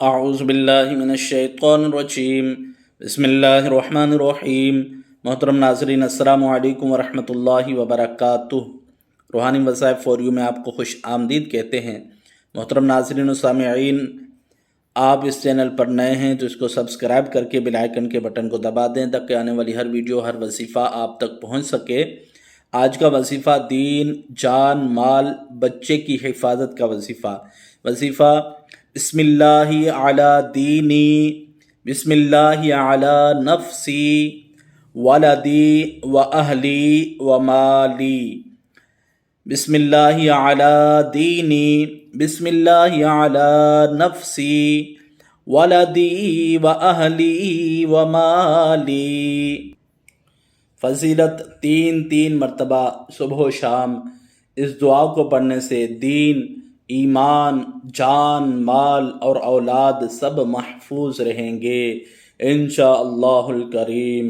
اعوذ باللہ من الشیطان الرجیم بسم اللہ الرحمن الرحیم۔ محترم ناظرین، السلام علیکم ورحمۃ اللہ وبرکاتہ۔ روحانی وظائف فور یو میں آپ کو خوش آمدید کہتے ہیں۔ محترم ناظرین و سامعین، آپ اس چینل پر نئے ہیں تو اس کو سبسکرائب کر کے بیل آئیکن کے بٹن کو دبا دیں تاکہ آنے والی ہر ویڈیو، ہر وظیفہ آپ تک پہنچ سکے۔ آج کا وظیفہ دین، جان، مال، بچے کی حفاظت کا وظیفہ بسم اللہ علی دینی، بسم اللہ علی نفسی، ولدی و اہلی و مالی۔ بسم اللہ علی دینی، بسم اللہ علی نفسی، ولدی و اہلی و مالی۔ فضیلت 3 مرتبہ صبح و شام اس دعا کو پڑھنے سے دین، ایمان، جان، مال اور اولاد سب محفوظ رہیں گے انشاءاللہ الکریم۔